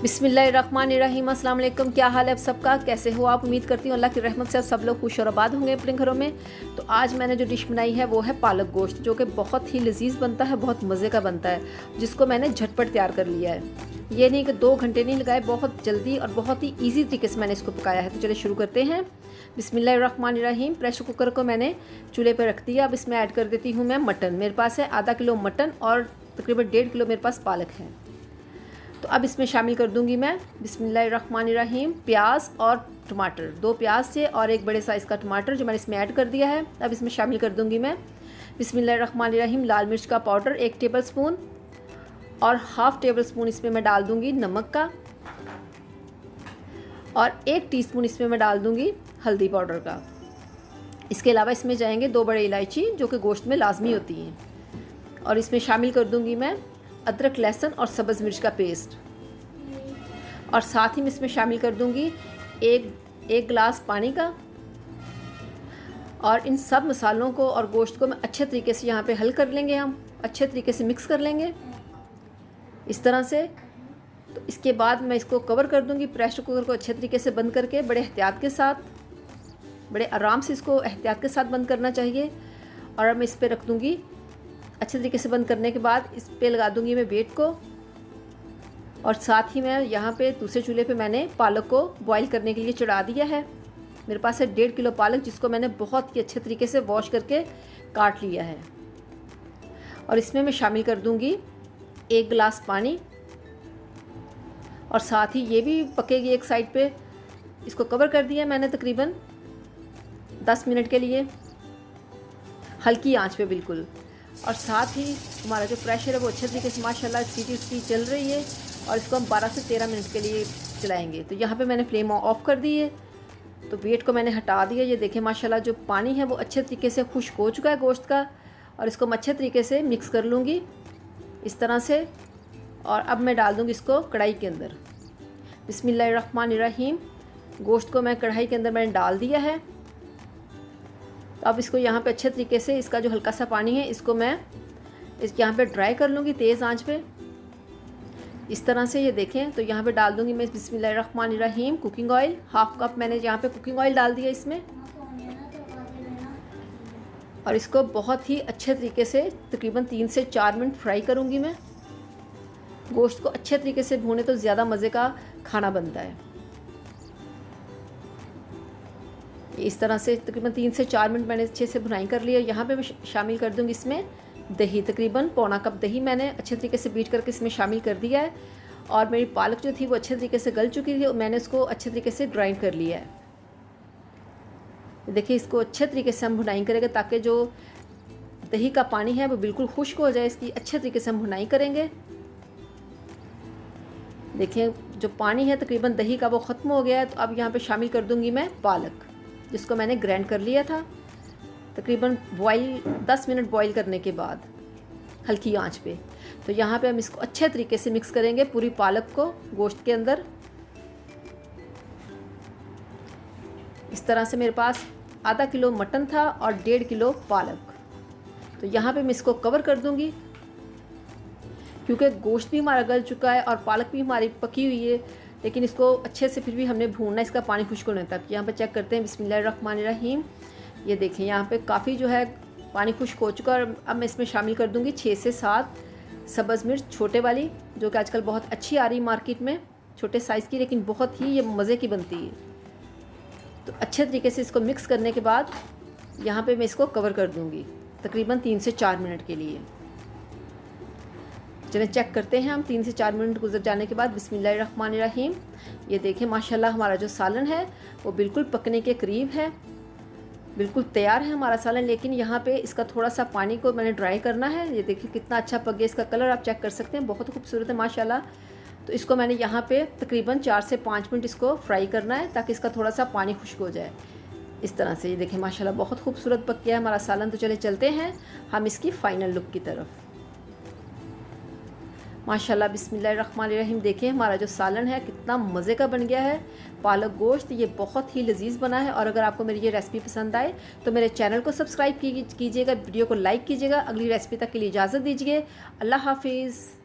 बिस्मिल्लाहिर्रहमानिर्रहीम। अस्सलाम वालेकुम। क्या हाल है आप सबका, कैसे हो आप? उम्मीद करती हूँ अल्लाह की रहमत से आप सब लोग खुश और आबाद होंगे अपने घरों में। तो आज मैंने जो डिश बनाई है वो है पालक गोश्त, जो कि बहुत ही लजीज बनता है, बहुत मज़े का बनता है, जिसको मैंने झटपट तैयार कर लिया है। ये नहीं कि 2 घंटे नहीं लगाए, बहुत जल्दी और बहुत ही ईजी तरीके से मैंने इसको पकाया है। तो चलिए शुरू करते हैं। बिस्मिल्लाहिर्रहमानिर्रहीम। प्रेशर कुकर को मैंने चूल्हे पर रख दिया। अब इसमें ऐड कर देती हूँ मैं मटन। मेरे पास है आधा किलो मटन और तकरीबन 1.5 किलो मेरे पास पालक है। तो अब इसमें शामिल कर दूंगी मैं बिस्मिल्लाहिर्रहमानिर्रहीम प्याज और टमाटर। 2 प्याज थे और 1 बड़े साइज़ का टमाटर जो मैंने इसमें ऐड कर दिया है। अब इसमें शामिल कर दूंगी मैं बिस्मिल्लाहिर्रहमानिर्रहीम लाल मिर्च का पाउडर 1 टेबल स्पून और हाफ़ टेबल स्पून इसमें मैं डाल दूंगी नमक का, और 1 टीस्पून इसमें मैं डाल दूंगी हल्दी पाउडर का। इसके अलावा इसमें जाएंगे 2 बड़े इलायची जो कि गोश्त में लाजमी होती हैं, और इसमें शामिल कर दूंगी मैं अदरक लहसुन और सब्ज़ मिर्च का पेस्ट, और साथ ही मैं इसमें शामिल कर दूंगी एक गिलास पानी का। और इन सब मसालों को और गोश्त को मैं अच्छे तरीके से यहाँ पे हल कर लेंगे, हम अच्छे तरीके से मिक्स कर लेंगे इस तरह से। तो इसके बाद मैं इसको कवर कर दूंगी, प्रेशर कुकर को अच्छे तरीके से बंद करके, बड़े एहतियात के साथ, बड़े आराम से इसको एहतियात के साथ बंद करना चाहिए। और अब मैं इस पर रख दूँगी। अच्छे तरीके से बंद करने के बाद इस पे लगा दूंगी मैं वेट को, और साथ ही मैं यहाँ पे दूसरे चूल्हे पे मैंने पालक को बॉईल करने के लिए चढ़ा दिया है। मेरे पास है 1.5 किलो पालक, जिसको मैंने बहुत ही अच्छे तरीके से वॉश करके काट लिया है। और इसमें मैं शामिल कर दूंगी 1 गिलास पानी, और साथ ही ये भी पकेगी एक साइड पे। इसको कवर कर दिया मैंने तकरीबन 10 मिनट के लिए, हल्की आंच पे बिल्कुल। और साथ ही हमारा जो प्रेशर है वो अच्छे तरीके से माशाल्लाह सीटी उसकी चल रही है, और इसको हम 12 से 13 मिनट के लिए चलाएंगे। तो यहाँ पे मैंने फ्लेम ऑफ कर दी है, तो वेट को मैंने हटा दिया। ये देखें माशाल्लाह जो पानी है वो अच्छे तरीके से खुश्क हो चुका है गोश्त का, और इसको मैं अच्छे तरीके से मिक्स कर लूँगी इस तरह से। और अब मैं डाल दूँगी इसको कढ़ाई के अंदर। बिस्मिल्लाहिर्रहमानिर्रहीम। गोश्त को मैं कढ़ाई के अंदर मैंने डाल दिया है। तो अब इसको यहाँ पे अच्छे तरीके से, इसका जो हल्का सा पानी है इसको मैं यहाँ पे ड्राई कर लूँगी तेज़ आंच पे इस तरह से। ये देखें, तो यहाँ पे डाल दूँगी मैं बिस्मिल्लाहिर्रहमानिर्रहीम कुकिंग ऑयल। 1/2 कप मैंने यहाँ पे कुकिंग ऑयल डाल दिया इसमें, और इसको बहुत ही अच्छे तरीके से तकरीबन 3 से 4 मिनट फ्राई करूँगी मैं। गोश्त को अच्छे तरीके से भूने तो ज़्यादा मज़े का खाना बनता है। इस तरह से तकरीबन 3 से 4 मिनट मैंने अच्छे से भुनाई कर लिया। यहाँ पे मैं शामिल कर दूँगी इसमें दही, तकरीबन पौना कप दही मैंने अच्छे तरीके से बीट करके इसमें शामिल कर दिया है। और मेरी पालक जो थी वो अच्छे तरीके से गल चुकी थी, मैंने उसको अच्छे तरीके से ग्राइंड कर लिया है। देखिए, इसको अच्छे तरीके से हम भुनाई करेंगे ताकि जो दही का पानी है वो बिल्कुल खुश्क हो जाए। इसकी अच्छे तरीके से हम भुनाई करेंगे। देखिए, जो पानी है तकरीबन दही का वो ख़त्म हो गया है। तो अब यहाँ पे शामिल कर दूँगी मैं पालक, जिसको मैंने ग्राइंड कर लिया था। तकरीबन 10 मिनट बॉईल करने के बाद हल्की आंच पे। तो यहाँ पे हम इसको अच्छे तरीके से मिक्स करेंगे पूरी पालक को गोश्त के अंदर। इस तरह से मेरे पास आधा किलो मटन था और 1.5 किलो पालक। तो यहाँ पे मैं इसको कवर कर दूँगी, क्योंकि गोश्त भी हमारा गल चुका है और पालक भी हमारी पकी हुई है, लेकिन इसको अच्छे से फिर भी हमने भूनना है, इसका पानी खुश्क होने तक। यहाँ पे चेक करते हैं बिस्मिल्लाहिर्रहमानिर्रहीम। ये देखें, यहाँ पे काफ़ी जो है पानी खुश्क हो चुका है। और अब मैं इसमें शामिल कर दूँगी 6 से 7 सब्ज़ मिर्च छोटे वाली, जो कि आजकल बहुत अच्छी आ रही मार्केट में, छोटे साइज़ की, लेकिन बहुत ही ये मज़े की बनती है। तो अच्छे तरीके से इसको मिक्स करने के बाद यहाँ पर मैं इसको कवर कर दूँगी तकरीबन 3 से 4 मिनट के लिए। चलें चेक करते हैं हम 3 से 4 मिनट गुजर जाने के बाद। बिस्मिल्लाहिर्रहमानिर्रहीम। ये देखें माशाल्लाह हमारा जो सालन है वो बिल्कुल पकने के करीब है, बिल्कुल तैयार है हमारा सालन। लेकिन यहाँ पे इसका थोड़ा सा पानी को मैंने ड्राई करना है। ये देखिए कितना अच्छा पक गया, इसका कलर आप चेक कर सकते हैं, बहुत खूबसूरत है माशाल्लाह। तो इसको मैंने यहाँ पे तकरीबन 4 से 5 मिनट इसको फ्राई करना है, ताकि इसका थोड़ा सा पानी खुश्क हो जाए इस तरह से। ये देखें माशाल्लाह बहुत खूबसूरत पक गया है हमारा सालन। तो चले चलते हैं हम इसकी फ़ाइनल लुक की तरफ। माशाल्लाह बिस्मिल्लाहिर्रहमानिर्रहीम। देखिए हमारा जो सालन है कितना मज़े का बन गया है, पालक गोश्त। ये बहुत ही लजीज बना है। और अगर आपको मेरी ये रेसिपी पसंद आए तो मेरे चैनल को सब्सक्राइब कीजिएगा, वीडियो को लाइक कीजिएगा। अगली रेसिपी तक के लिए इजाज़त दीजिए। अल्लाह हाफिज़।